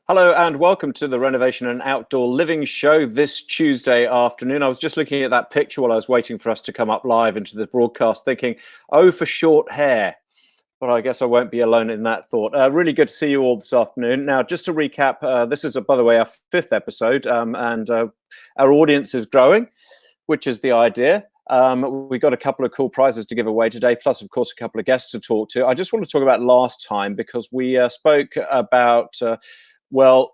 Hello and welcome to the Renovation and Outdoor Living Show this Tuesday afternoon. I was just looking at that picture while I was waiting for us to come up live into the broadcast thinking, oh, for short hair. But I guess I won't be alone in that thought. Really good to see you all this afternoon. Now, just to recap, this is, by the way, our 5th episode and our audience is growing, which is the idea. We've got a couple of cool prizes to give away today, plus, of course, a couple of guests to talk to. I just want to talk about last time because we spoke about...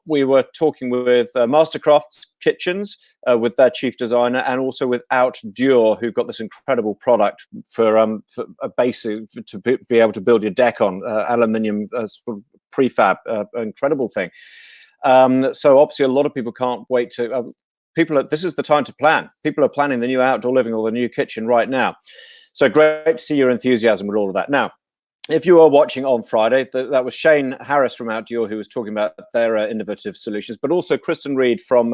we were talking with Mastercraft Kitchens with their chief designer, and also with Outdoor, who got this incredible product for a basic to be able to build your deck on, aluminium sort of prefab, incredible thing. So obviously, a lot of people can't wait to. This is the time to plan. People are planning the new outdoor living or the new kitchen right now. So great to see your enthusiasm with all of that. Now, if you are watching on Friday, that was Shane Harris from Outdoor who was talking about their innovative solutions, but also Kristen Reed from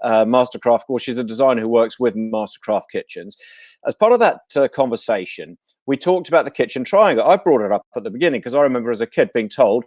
Mastercraft. Well, she's a designer who works with Mastercraft Kitchens. As part of that conversation, we talked about the kitchen triangle. I brought it up at the beginning because I remember as a kid being told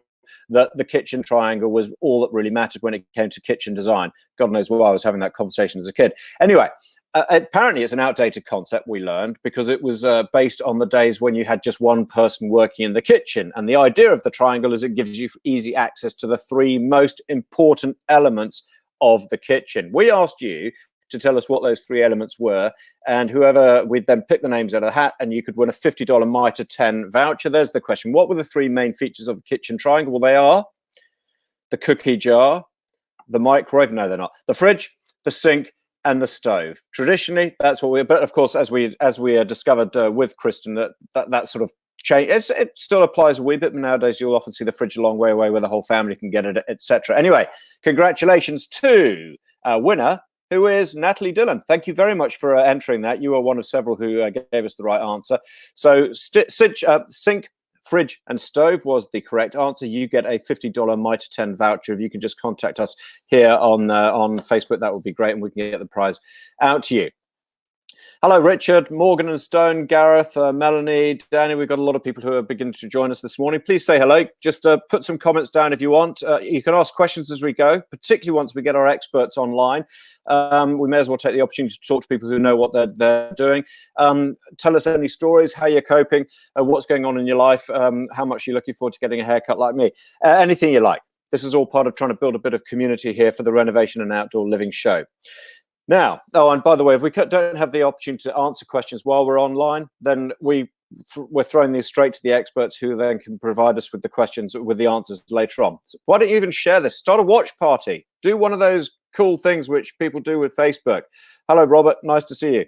that the kitchen triangle was all that really mattered when it came to kitchen design. God knows why I was having that conversation as a kid. Anyway, apparently it's an outdated concept, we learned, because it was based on the days when you had just one person working in the kitchen. And the idea of the triangle is it gives you easy access to the 3 most important elements of the kitchen. We asked you to tell us what those 3 elements were, and we'd then pick the names out of the hat, and you could win a $50 Mitre 10 voucher. There's the question. What were the 3 main features of the kitchen triangle? Well, they are the cookie jar, the microwave, no, they're not, the fridge, the sink, and the stove. Traditionally, that's what but of course, as we discovered with Kristen, that sort of change. It still applies a wee bit, but nowadays you'll often see the fridge a long way away where the whole family can get it, etc. Anyway, congratulations to our winner, who is Natalie Dillon. Thank you very much for entering that. You are one of several who gave us the right answer. So sink, fridge and stove was the correct answer. You get a $50 Mitre 10 voucher. If you can just contact us here on Facebook, that would be great, and we can get the prize out to you. Hello, Richard, Morgan and Stone, Gareth, Melanie, Danny. We've got a lot of people who are beginning to join us this morning. Please say hello. Just put some comments down if you want. You can ask questions as we go, particularly once we get our experts online. We may as well take the opportunity to talk to people who know what they're doing. Tell us any stories, how you're coping, what's going on in your life, how much you're looking forward to getting a haircut like me. Anything you like. This is all part of trying to build a bit of community here for the Renovation and Outdoor Living Show. Now, and by the way, if we don't have the opportunity to answer questions while we're online, then we're throwing these straight to the experts who then can provide us with the questions, with the answers later on. So why don't you even share this? Start a watch party. Do one of those cool things which people do with Facebook. Hello, Robert. Nice to see you.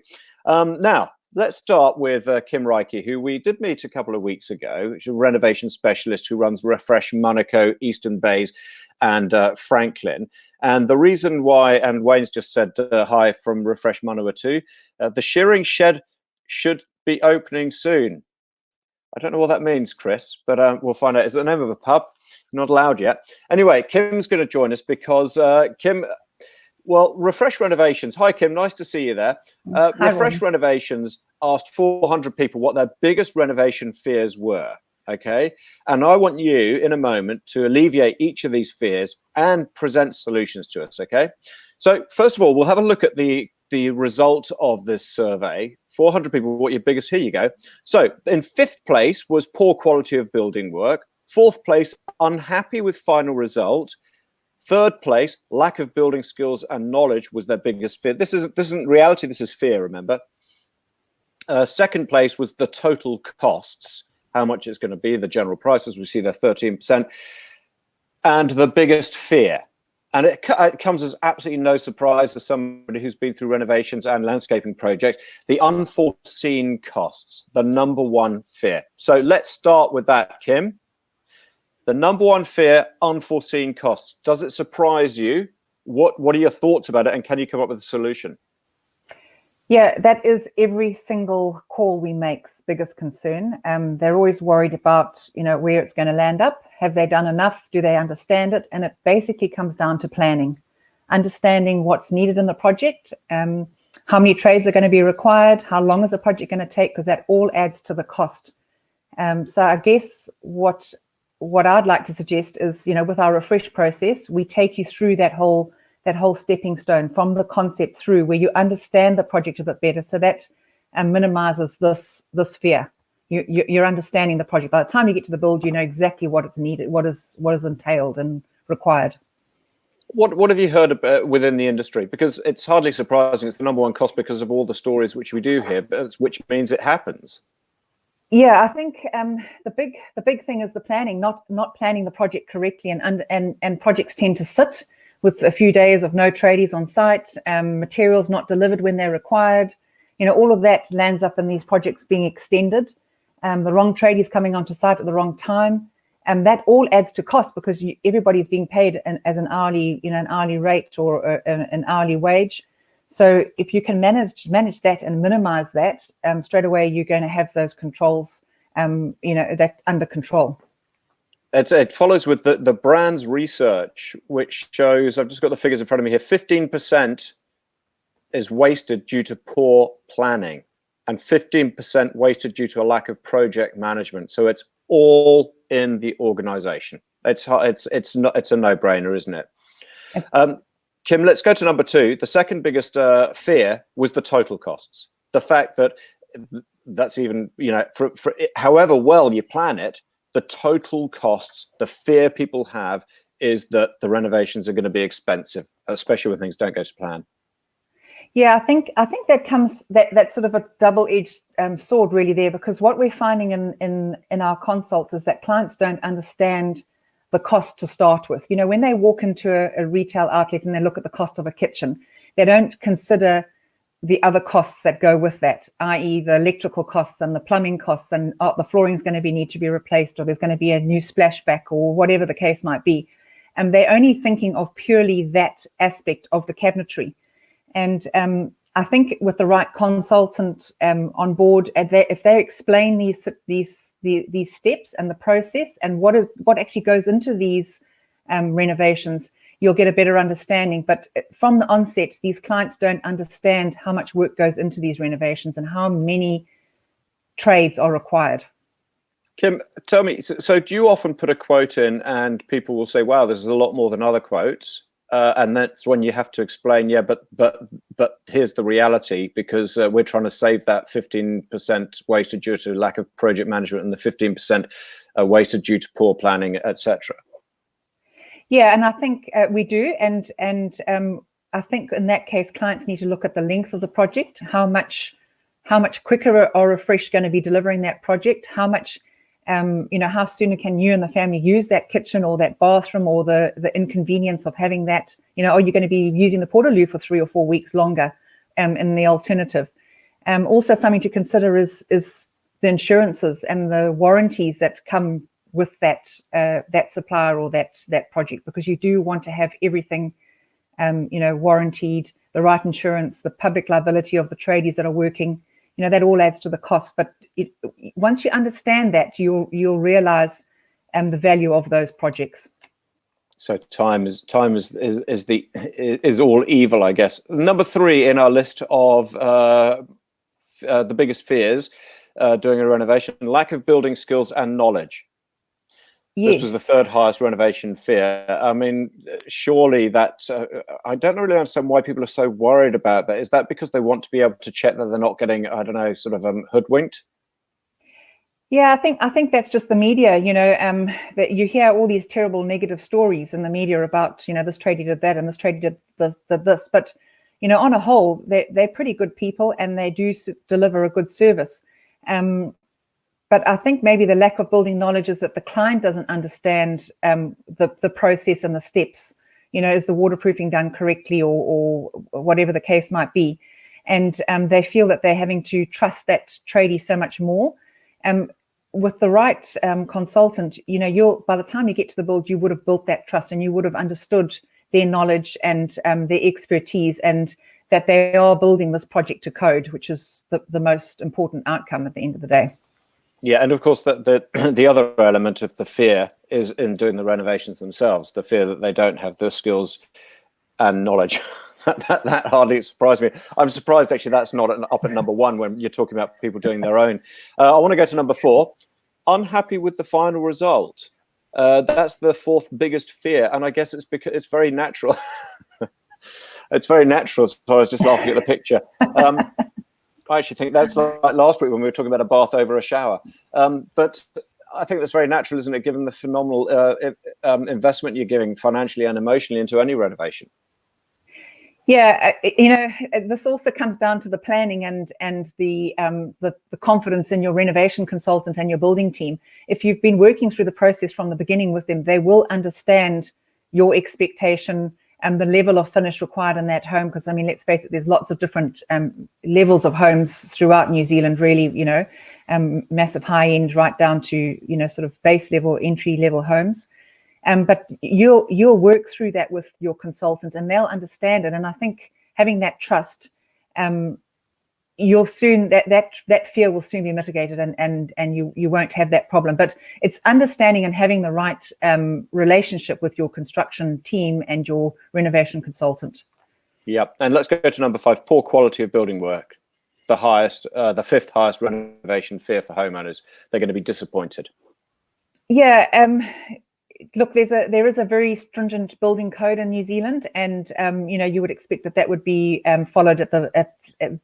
Now, let's start with Kim Reike, who we did meet a couple of weeks ago. She's a renovation specialist who runs Refresh Monaco, Eastern Bays, and Franklin. And the reason why, and Wayne's just said hi from Refresh Monaco too, the shearing shed should be opening soon. I don't know what that means, Chris, but we'll find out. It's the name of a pub. Not allowed yet. Anyway, Kim's going to join us because Kim, well, Refresh Renovations. Hi, Kim. Nice to see you there. Refresh Renovations asked 400 people what their biggest renovation fears were. Okay, and I want you in a moment to alleviate each of these fears and present solutions to us. Okay, so first of all, we'll have a look at the result of this survey. 400 people, what your biggest, here you go. So in 5th place was poor quality of building work. 4th place, unhappy with final result. 3rd place, lack of building skills and knowledge was their biggest fear. This isn't reality, this is fear, remember. 2nd place was the total costs, how much it's going to be, the general prices, we see there 13%, and the biggest fear. And it comes as absolutely no surprise to somebody who's been through renovations and landscaping projects, the unforeseen costs, the #1 fear. So let's start with that, Kim. The #1 fear, unforeseen costs. Does it surprise you? What are your thoughts about it, and can you come up with a solution? Yeah, that is every single call we make's biggest concern. They're always worried about, where it's going to land up. Have they done enough? Do they understand it? And it basically comes down to planning, understanding what's needed in the project, how many trades are going to be required, how long is the project going to take, because that all adds to the cost. So I guess what what I'd like to suggest is, with our refresh process, we take you through that whole stepping stone from the concept through, where you understand the project a bit better, so that minimizes this fear. You're understanding the project. By the time you get to the build, you know exactly what it's needed, what is entailed and required. What have you heard about within the industry? Because it's hardly surprising. It's the number one cost because of all the stories which we do hear, which means it happens. Yeah, I think the big thing is the planning, not planning the project correctly, and projects tend to sit with a few days of no tradies on site, materials not delivered when they're required. All of that lands up in these projects being extended. The wrong tradies coming onto site at the wrong time. And that all adds to cost, because everybody's being paid as an hourly rate or an hourly wage. So if you can manage that and minimize that, straight away you're going to have those controls, that under control. It follows with the brand's research, which shows, I've just got the figures in front of me here, 15% is wasted due to poor planning, and 15% wasted due to a lack of project management. So it's all in the organization. It's a no-brainer, isn't it? Kim, let's go to number 2. The second biggest fear was the total costs. The fact that that's even, for however well you plan it, the total costs, the fear people have is that the renovations are going to be expensive, especially when things don't go to plan. Yeah, I think that's sort of a double-edged sword really there, because what we're finding in our consults is that clients don't understand the cost to start with. When they walk into a retail outlet and they look at the cost of a kitchen, they don't consider the other costs that go with that, i.e. the electrical costs and the plumbing costs, and the flooring is going to need to be replaced, or there's going to be a new splashback, or whatever the case might be. And they're only thinking of purely that aspect of the cabinetry. And I think with the right consultant on board, if they explain these steps and the process and what actually goes into these renovations, you'll get a better understanding. But from the onset, these clients don't understand how much work goes into these renovations and how many trades are required. Kim, tell me, so do you often put a quote in and people will say, wow, this is a lot more than other quotes? And that's when you have to explain, yeah, but here's the reality, because we're trying to save that 15% wasted due to lack of project management and the 15% wasted due to poor planning, etc. Yeah, and I think we do, and I think in that case, clients need to look at the length of the project, how much quicker are Refresh going to be delivering that project, how much. How soon can you and the family use that kitchen or that bathroom, or the inconvenience of having that, are you going to be using the portaloo for 3 or 4 weeks longer in the alternative? Also something to consider is the insurances and the warranties that come with that supplier or that project, because you do want to have everything, warranted, the right insurance, the public liability of the tradies that are working, that all adds to the cost. But once you understand that, you'll realize the value of those projects. So time is all evil, I guess. Number 3 in our list of the biggest fears doing a renovation: lack of building skills and knowledge. Yes. This was the third highest renovation fear. I mean, surely that I don't really understand why people are so worried about that. Is that because they want to be able to check that they're not getting, I don't know, sort of hoodwinked? Yeah, I think that's just the media, that you hear all these terrible negative stories in the media about, this tradie did that and this tradie did this. But, on a whole, they're pretty good people and they do deliver a good service. But I think maybe the lack of building knowledge is that the client doesn't understand the process and the steps. Is the waterproofing done correctly or whatever the case might be. And they feel that they're having to trust that tradie so much more. With the right consultant, by the time you get to the build, you would have built that trust and you would have understood their knowledge and their expertise, and that they are building this project to code, which is the most important outcome at the end of the day. Yeah, and of course the other element of the fear is in doing the renovations themselves, the fear that they don't have the skills and knowledge. that hardly surprised me. I'm surprised actually that's not up at number 1 when you're talking about people doing their own. I want to go to number 4. Unhappy with the final result. That's the fourth biggest fear, and I guess it's because it's very natural. It's very natural. So I was just laughing at the picture. I actually think that's like last week when we were talking about a bath over a shower. But I think that's very natural, isn't it, given the phenomenal investment you're giving financially and emotionally into any renovation? Yeah, this also comes down to the planning and the confidence in your renovation consultant and your building team. If you've been working through the process from the beginning with them, they will understand your expectation and the level of finish required in that home. Because, I mean, let's face it, there's lots of different levels of homes throughout New Zealand, really, massive high end right down to, sort of base level, entry level homes. But you'll work through that with your consultant and they'll understand it. And I think having that trust, you'll soon, that fear will soon be mitigated and you won't have that problem. But it's understanding and having the right relationship with your construction team and your renovation consultant. Yep. And let's go to number 5, poor quality of building work. The fifth highest renovation fear for homeowners. They're going to be disappointed. Yeah. Look, there is a very stringent building code in New Zealand, and you would expect that would be followed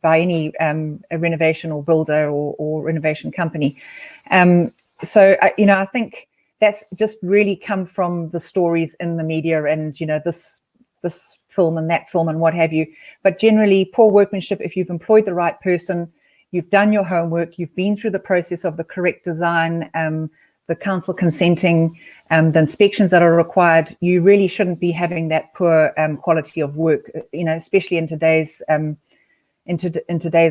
by any a renovation or builder or renovation company. So I think that's just really come from the stories in the media and this film and that film and what have you. But generally, poor workmanship. If you've employed the right person, you've done your homework, you've been through the process of the correct design, the council consenting, the inspections that are required, you really shouldn't be having that poor quality of work, especially in today's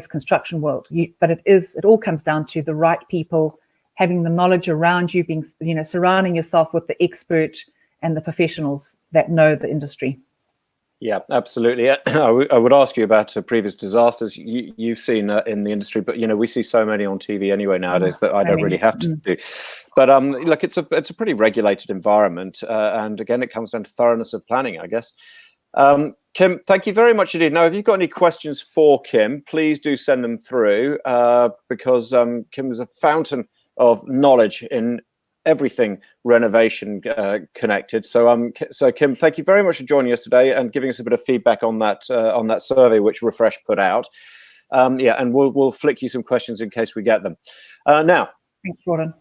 construction world. But it all comes down to the right people, having the knowledge around you, being, surrounding yourself with the expert and the professionals that know the industry. Yeah, absolutely. I would ask you about previous disasters you've seen in the industry, but we see so many on TV anyway nowadays that I don't really have to do. But look, it's a pretty regulated environment, and again, it comes down to thoroughness of planning, I guess. Kim, thank you very much indeed. Now, if you've got any questions for Kim, please do send them through, because Kim is a fountain of knowledge in everything renovation connected. So Kim, thank you very much for joining us today and giving us a bit of feedback on that survey which Refresh put out. And we'll flick you some questions in case we get them. Now, thanks, Rawdon.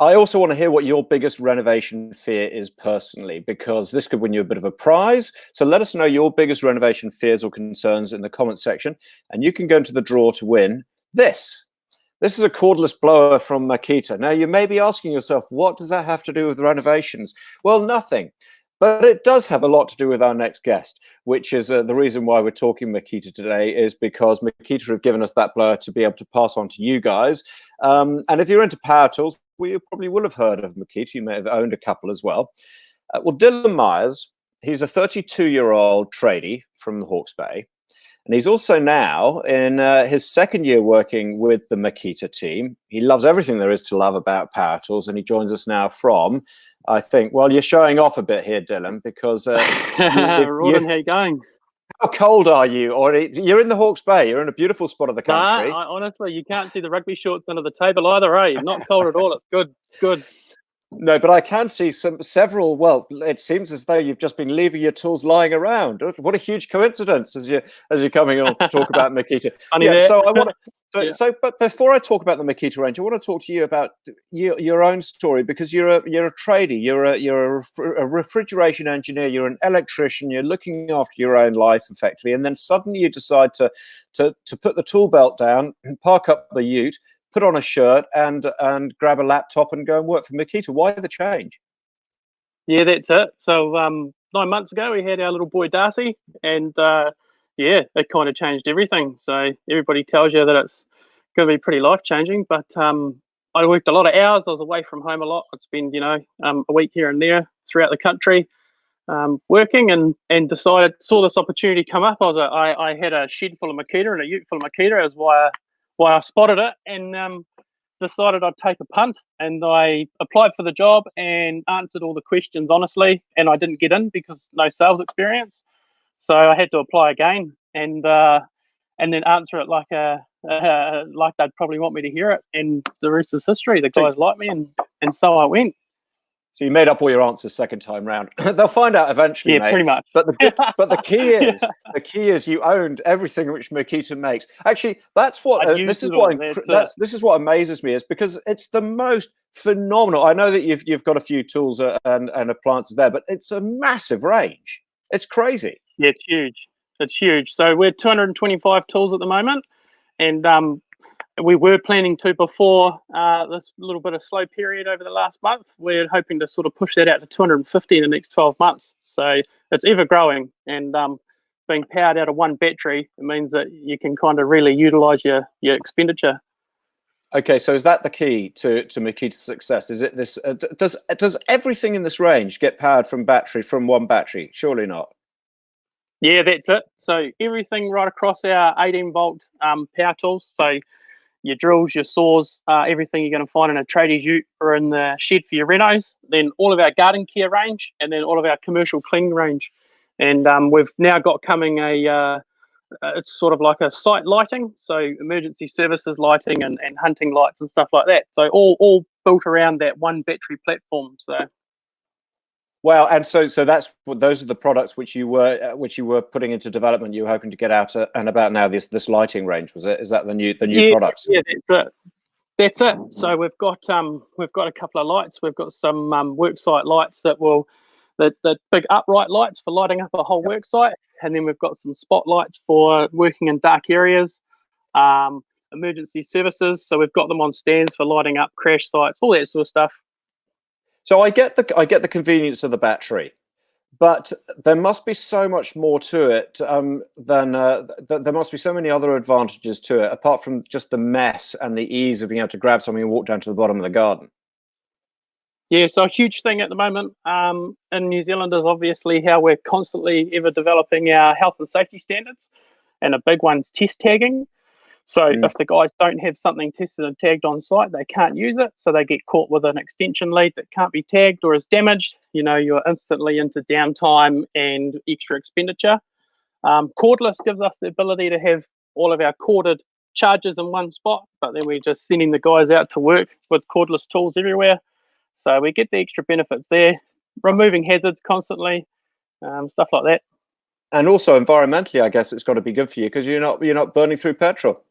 I also want to hear what your biggest renovation fear is personally, because this could win you a bit of a prize. So let us know your biggest renovation fears or concerns in the comments section, and you can go into the draw to win this. This is a cordless blower from Makita. Now, you may be asking yourself, what does that have to do with renovations? Well, nothing. But it does have a lot to do with our next guest, which is the reason why we're talking Makita today, is because Makita have given us that blower to be able to pass on to you guys. And if you're into power tools, well, you probably will have heard of Makita. You may have owned a couple as well. Well, Dylan Myers, he's a 32-year-old tradie from the Hawke's Bay. And he's also now in his second year working with the Makita team. He loves everything there is to love about power tools, and he joins us now from, I think, well, you're showing off a bit here, Dylan, because Rawdon, how you going? How cold are you? Or you're in the Hawke's Bay. You're in a beautiful spot of the country. Honestly, you can't see the rugby shorts under the table either, eh? Not cold at all. It's good. Good. No, but I can see several. Well, it seems as though you've just been leaving your tools lying around. What a huge coincidence as you're coming on to talk about Makita. So I want to. But before I talk about the Makita range, I want to talk to you about your own story, because you're a tradie. You're a refrigeration engineer. You're an electrician. You're looking after your own life effectively, and then suddenly you decide to put the tool belt down, park up the ute, put on a shirt and grab a laptop and go and work for Makita. Why the change? Yeah, that's it. So 9 months ago, we had our little boy Darcy, and it kind of changed everything. So everybody tells you that it's going to be pretty life-changing, but I worked a lot of hours. I was away from home a lot. I'd spend, a week here and there throughout the country working, and saw this opportunity come up. I had a shed full of Makita and a ute full of Makita, is why I spotted it, and decided I'd take a punt. And I applied for the job and answered all the questions honestly, and I didn't get in because no sales experience. So I had to apply again and then answer it like they'd probably want me to hear it. And the rest is history. The guys liked me, and so I went. So you made up all your answers second time round. They'll find out eventually, Yeah, mate. pretty much. But the key is Yeah. the key is you owned everything which Makita makes. Actually, that's what I this used is it all. what this is what amazes me, is because it's the most phenomenal. I know that you've got a few tools and appliances there, but it's a massive range. It's crazy. Yeah, it's huge. It's huge. So we're 225 tools at the moment, and we were planning to, before this little bit of slow period over the last month, we're hoping to sort of push that out to 250 in the next 12 months. So it's ever growing, and being powered out of one battery, it means that you can kind of really utilize your expenditure. Okay, so is that the key to Makita's success? Is it this? Does everything in this range get powered from one battery? Surely not. Yeah, that's it. So everything right across our 18-volt power tools. So your drills, your saws, everything you're going to find in a tradies ute or in the shed for your renos. Then all of our garden care range, and then all of our commercial cleaning range. And we've now got coming it's sort of like a site lighting, so emergency services lighting and hunting lights and stuff like that. So all built around that one battery platform. So. Well, and so those are the products which you were putting into development. You were hoping to get out and about now. This lighting range, was it? Is that the new products? Yeah, that's it. So we've got a couple of lights. We've got some worksite lights the big upright lights for lighting up a whole worksite, and then we've got some spotlights for working in dark areas. Emergency services. So we've got them on stands for lighting up crash sites, all that sort of stuff. So I get the convenience of the battery, but there must be so much more to it than there must be so many other advantages to it, apart from just the mess and the ease of being able to grab something and walk down to the bottom of the garden. Yeah, so a huge thing at the moment in New Zealand is obviously how we're constantly ever developing our health and safety standards, and a big one's test tagging. So if the guys don't have something tested and tagged on site, they can't use it. So they get caught with an extension lead that can't be tagged or is damaged. You're instantly into downtime and extra expenditure. Cordless gives us the ability to have all of our corded charges in one spot, but then we're just sending the guys out to work with cordless tools everywhere. So we get the extra benefits there, removing hazards constantly, stuff like that. And also environmentally, I guess it's got to be good for you because you're not burning through petrol.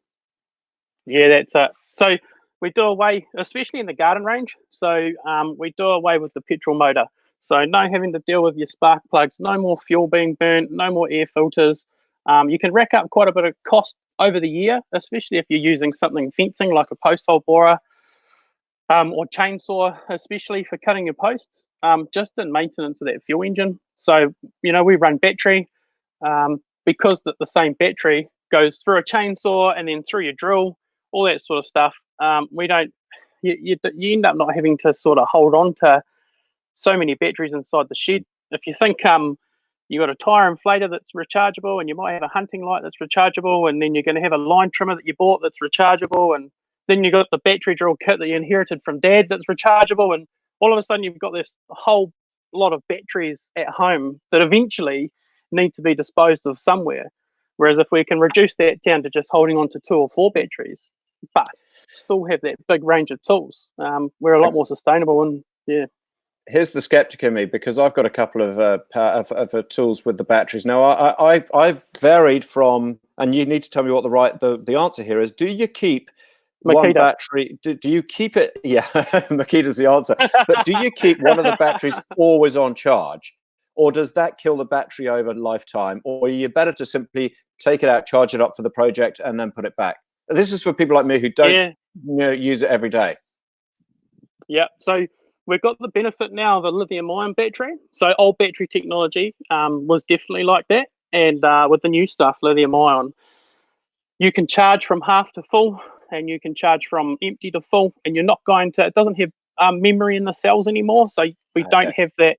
Yeah, that's it. So we do away, especially in the garden range. So we do away with the petrol motor. So no having to deal with your spark plugs, no more fuel being burnt, no more air filters. You can rack up quite a bit of cost over the year, especially if you're using something fencing like a post hole borer or chainsaw, especially for cutting your posts, just in maintenance of that fuel engine. So, we run battery because the same battery goes through a chainsaw and then through your drill, all that sort of stuff. You end up not having to sort of hold on to so many batteries inside the shed. If you think you got a tire inflator that's rechargeable, and you might have a hunting light that's rechargeable, and then you're going to have a line trimmer that you bought that's rechargeable, and then you got the battery drill kit that you inherited from dad that's rechargeable, and all of a sudden you've got this whole lot of batteries at home that eventually need to be disposed of somewhere. Whereas if we can reduce that down to just holding on to 2 or 4 batteries, but still have that big range of tools, we're a lot more sustainable. And yeah. Here's the skeptic in me, because I've got a couple of tools with the batteries. Now, I've varied from, and you need to tell me what the answer here is. Do you keep Makita. One battery? Do you keep it? Yeah, Makita's the answer. But do you keep one of the batteries always on charge, or does that kill the battery over lifetime? Or are you better to simply take it out, charge it up for the project, and then put it back? This is for people like me who don't use it every day. Yeah, so we've got the benefit now of a lithium-ion battery. So old battery technology was definitely like that, and with the new stuff, lithium-ion, you can charge from half to full, and you can charge from empty to full, and you're not going to. It doesn't have memory in the cells anymore, so we don't have that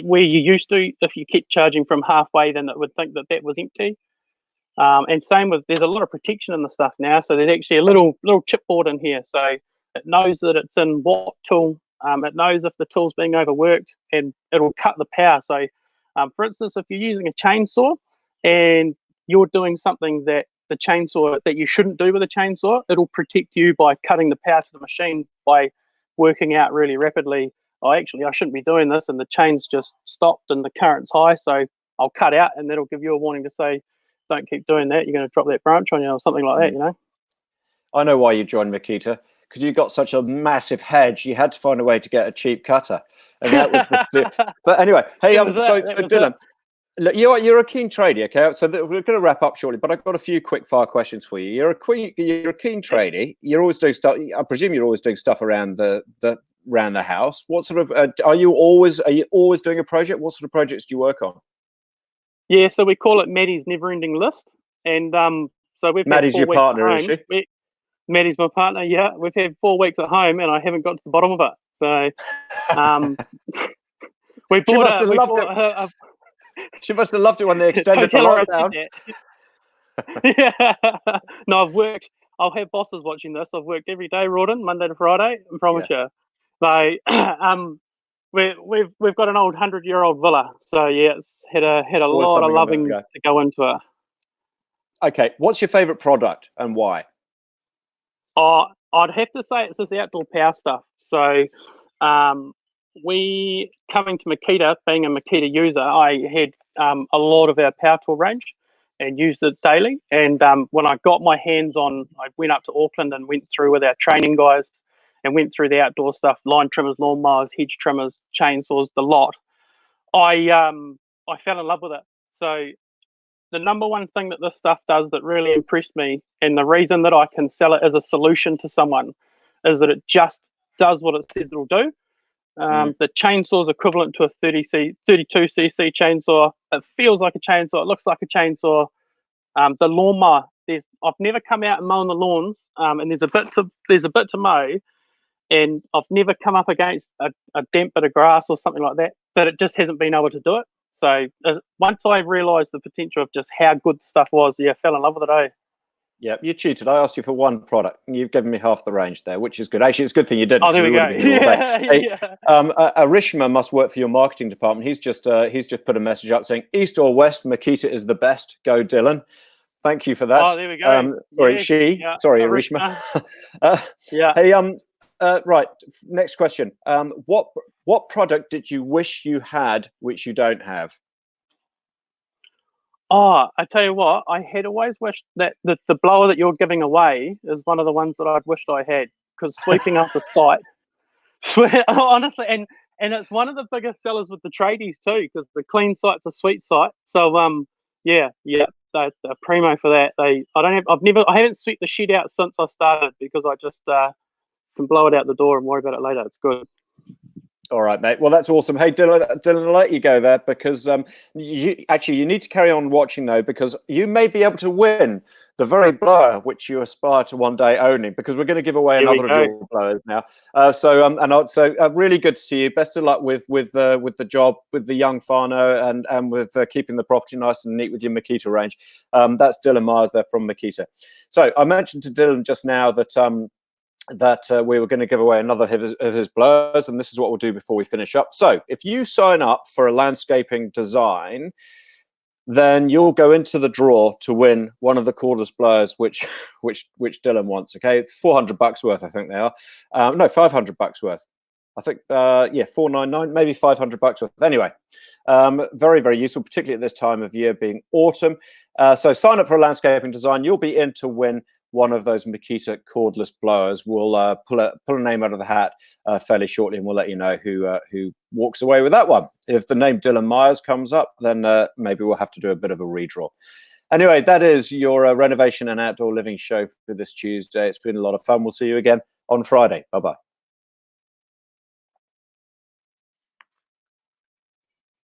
where you used to. If you keep charging from halfway, then it would think that was empty. And same with, there's a lot of protection in the stuff now. So there's actually a little chipboard in here, so it knows that it's in what tool. It knows if the tool's being overworked, and it'll cut the power. So, for instance, if you're using a chainsaw and you're doing something that the chainsaw that you shouldn't do with a chainsaw, it'll protect you by cutting the power to the machine by working out really rapidly I shouldn't be doing this, and the chain's just stopped and the current's high, so I'll cut out, and that'll give you a warning to say, don't keep doing that, you're going to drop that branch on you or something like that, you know. I know why you joined Makita, because you got such a massive hedge, you had to find a way to get a cheap cutter, and that was the but anyway, hey, so Dylan, look, you're a keen tradie, okay? So we're going to wrap up shortly, but I've got a few quick fire questions for you. You're a keen tradie. You're always doing stuff. I presume you're always doing stuff around the house. What sort of are you always doing a project? What sort of projects do you work on? Yeah, so we call it Maddie's never-ending list, and so we've Maddie's your partner, is she? Maddie's my partner. Yeah, we've had 4 weeks at home, and I haven't got to the bottom of it. So, we bought She must have loved it when they extended the lockdown. Yeah. No, I'll have bosses watching this. I've worked every day, Rawdon, Monday to Friday. I promise you. So, we've got an old 100-year-old villa. So yeah, it's had a lot of loving to go into it. Okay, what's your favourite product and why? I'd have to say it's this outdoor power stuff. So, we coming to Makita, being a Makita user, I had a lot of our power tool range and used it daily. And when I got my hands on, I went up to Auckland and went through with our training guys and went through the outdoor stuff: line trimmers, lawn mowers, hedge trimmers, chainsaws, the lot. I fell in love with it. So the number one thing that this stuff does that really impressed me, and the reason that I can sell it as a solution to someone, is that it just does what it says it'll do. The chainsaw is equivalent to a 32cc chainsaw. It feels like a chainsaw. It looks like a chainsaw. The lawnmower, I've never come out and mown the lawns, and there's a bit to mow, and I've never come up against a damp bit of grass or something like that, but it just hasn't been able to do it. So once I realised the potential of just how good the stuff was, I fell in love with it. Yeah, you cheated. I asked you for one product, and you've given me half the range there, which is good. Actually, it's a good thing you didn't. Oh, there we go. Arishma must work for your marketing department. He's just put a message up saying, "East or West, Makita is the best. Go, Dylan." Thank you for that. Oh, there we go. Sorry, Arishma. Hey, right. Next question. What product did you wish you had which you don't have? Oh, I tell you what, I had always wished that the blower that you're giving away is one of the ones that I'd wished I had, because sweeping up the site, honestly, and it's one of the biggest sellers with the tradies too, because the clean site's a sweet site. So they're primo for that. I haven't swept the shed out since I started, because I just can blow it out the door and worry about it later. It's good. All right, mate. Well, that's awesome. Hey, Dylan, I'll let you go there, because you need to carry on watching, though, because you may be able to win the very blower which you aspire to one day owning, because we're going to give away another of your blowers now. So really good to see you. Best of luck with the job, with the young whānau, and with keeping the property nice and neat with your Makita range. That's Dylan Myers there from Makita. So I mentioned to Dylan just now that we were going to give away another of his blowers, and this is what we'll do before we finish up. So if you sign up for a landscaping design, then you'll go into the draw to win one of the cordless blowers which Dylan wants. Okay, it's $400 worth, I think they are. No, $500 worth. I think $499, maybe $500 worth. Anyway, very, very useful, particularly at this time of year, being autumn. So sign up for a landscaping design. You'll be in to win one of those Makita cordless blowers. We'll pull a name out of the hat fairly shortly, and we'll let you know who walks away with that one. If the name Dylan Myers comes up, then maybe we'll have to do a bit of a redraw. Anyway, that is your renovation and outdoor living show for this Tuesday. It's been a lot of fun. We'll see you again on Friday. Bye-bye.